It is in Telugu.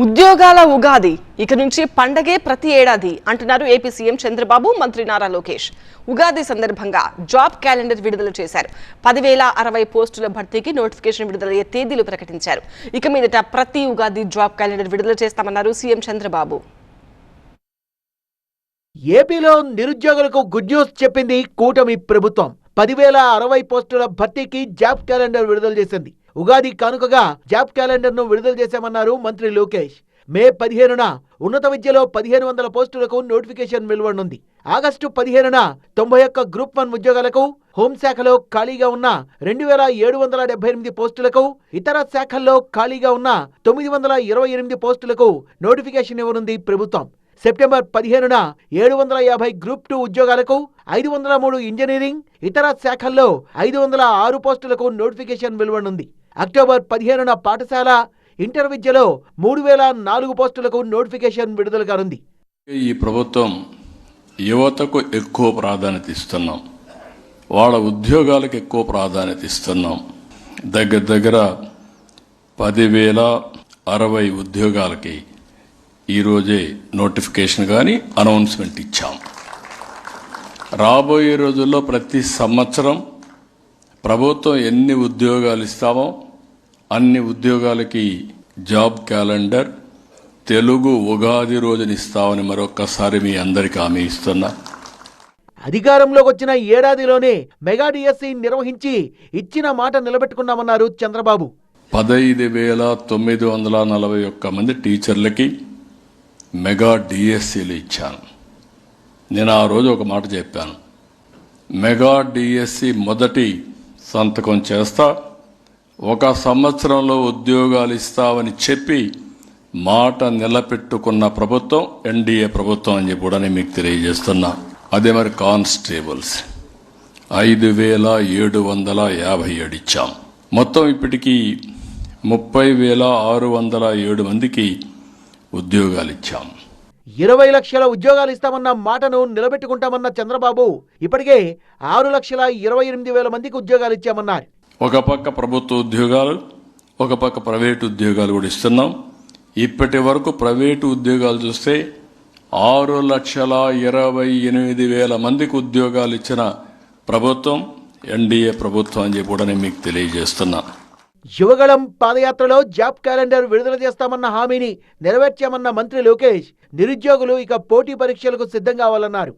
ఉద్యోగాల ఉగాది ఇక నుంచి పండగే ప్రతి ఏడాది అంటున్నారు ఏపీ సీఎం చంద్రబాబు, మంత్రి నారా లోకేష్. ఉగాది సందర్భంగా జాబ్ క్యాలెండర్ విడుదల చేశారు. 10,060 పోస్టుల భర్తీకి నోటిఫికేషన్ విడుదలయ్యే తేదీలు ప్రకటించారు. ఇక మీదట ప్రతి ఉగాది జాబ్ క్యాలెండర్ విడుదల చేస్తామన్నారు సీఎం చంద్రబాబు. ఏపీలో నిరుద్యోగులకు గుడ్ న్యూస్ చెప్పింది కూటమి ప్రభుత్వం. 10,060 పోస్టుల భర్తీకి జాబ్ క్యాలెండర్ విడుదల చేసింది. ఉగాది కానుకగా జాబ్ క్యాలెండర్ ను విడుదల చేశామన్నారు మంత్రి లోకేష్. మే 15న ఉన్నత విద్యలో 1,500 పోస్టులకు నోటిఫికేషన్ వెలువడనుంది. ఆగస్టు 15న 91 గ్రూప్ 1 ఉద్యోగాలకు, హోంశాఖలో ఖాళీగా ఉన్న 2,778 పోస్టులకు, ఇతర శాఖల్లో ఖాళీగా ఉన్న 928 పోస్టులకు నోటిఫికేషన్ ఇవ్వనుంది ప్రభుత్వం. సెప్టెంబర్ 15న 750 గ్రూప్ 2 ఉద్యోగాలకు, 503 ఇంజనీరింగ్, ఇతర శాఖల్లో 506 పోస్టులకు నోటిఫికేషన్ వెలువడనుంది. అక్టోబర్ 15న పాఠశాల, ఇంటర్ విద్యలో 3,004 పోస్టులకు నోటిఫికేషన్ విడుదల కానుంది. ఈ ప్రభుత్వం యువతకు ఎక్కువ ప్రాధాన్యత ఇస్తున్నాం, వాళ్ళ ఉద్యోగాలకు ఎక్కువ ప్రాధాన్యత ఇస్తున్నాం. దగ్గర 10,060 ఉద్యోగాలకి ఈరోజే నోటిఫికేషన్ కానీ అనౌన్స్మెంట్ ఇచ్చాం. రాబోయే రోజుల్లో ప్రతి సంవత్సరం ప్రభుత్వం ఎన్ని ఉద్యోగాలు ఇస్తామో అన్ని ఉద్యోగాలకి జాబ్ క్యాలెండర్ తెలుగు ఉగాది రోజున ఇస్తామని మరొక్కసారి మీ అందరికీ హామీ ఇస్తున్నా. అధికారంలోకి వచ్చిన ఏడాదిలోనే మెగా డిఎస్సి నిర్వహించి ఇచ్చిన మాట నిలబెట్టుకున్నామన్నారు చంద్రబాబు. 15,941 మంది టీచర్లకి మెగా డిఎస్సీలు ఇచ్చాను. నేను ఆ రోజు ఒక మాట చెప్పాను, మెగా డిఎస్సి మొదటి సంతకం చేస్తా, 1 సంవత్సరంలో ఉద్యోగాలు ఇస్తామని చెప్పి మాట నిలబెట్టుకున్న ప్రభుత్వం ఎన్డీఏ ప్రభుత్వం అని చెప్పి కూడా నేను మీకు తెలియజేస్తున్నా. అదే మరి కానిస్టేబుల్స్ 5,757 ఇచ్చాం. మొత్తం ఇప్పటికీ 30,607 మందికి ఉద్యోగాలు ఇచ్చాం. 20 లక్షల ఉద్యోగాలు ఇస్తామన్న మాటను నిలబెట్టుకుంటామన్న చంద్రబాబు ఇప్పటికే 6,28,000 మందికి ఉద్యోగాలు ఇచ్చామన్నారు. ఒక పక్క ప్రభుత్వ ఉద్యోగాలు, ఒక పక్క ప్రైవేటు ఉద్యోగాలు కూడా ఇస్తున్నాం. ఇప్పటి వరకు ప్రైవేటు ఉద్యోగాలు చూస్తే 6,28,000 మందికి ఉద్యోగాలు ఇచ్చిన ప్రభుత్వం ఎన్డీఏ ప్రభుత్వం అని చెప్పి కూడా నేను మీకు తెలియజేస్తున్నా. యువగళం పాదయాత్రలో జాబ్ క్యాలెండర్ విడుదల చేస్తామన్న హామీని నెరవేర్చామన్న మంత్రి లోకేష్ నిరుద్యోగులు ఇక పోటీ పరీక్షలకు సిద్ధం కావాలన్నారు.